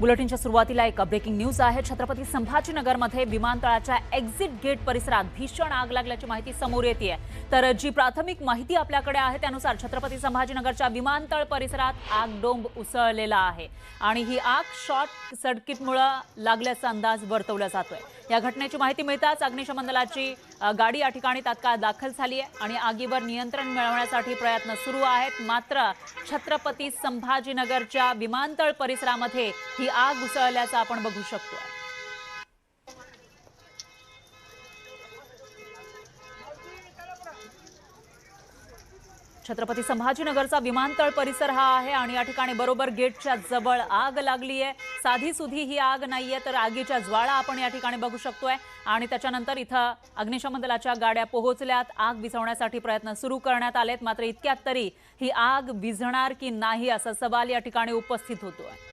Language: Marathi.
बुलेटिनच्या सुरुवातीला एक ब्रेकिंग न्यूज आहे। छत्रपती संभाजीनगरमध्ये विमानतळाच्या एक्झिट गेट परिसरात भीषण आग लागल्याची माहिती समोर येते आहे। तर जी प्राथमिक माहिती आपल्याकडे आहे त्यानुसार छत्रपती संभाजीनगरच्या विमानतळ परिसरात आगडोंब उसळलेला आहे आणि ही आग शॉर्ट सर्किटमुळे लागल्याचा अंदाज वर्तवला जातोय। या घटनेची माहिती मिळताच अग्निशमन दलाची गाडी या ठिकाणी तात्काळ दाखल झाली आहे आणि आगीवर नियंत्रण मिळवण्यासाठी प्रयत्न सुरू आहेत। मात्र छत्रपती संभाजीनगरच्या विमानतळ परिसरामध्ये ही आग उसळल्याचं आपण बघू शकतो। छत्रपती संभाजीनगरचा विमानतळ परिसर हा आहे आणि या ठिकाणी बरोबर गेटच्या जवळ आग लागली आहे। साधी सुधी ही आग नाहीये, तर आगीच्या ज्वाळा आपण या ठिकाणी बघू शकतोय आणि त्याच्यानंतर इथं अग्निशमन दलाच्या गाड्या पोहोचल्यात, आग विझवण्यासाठी प्रयत्न सुरू करण्यात आलेत। मात्र इतक्यात तरी ही आग विझणार की नाही असा सवाल या ठिकाणी उपस्थित होतोय।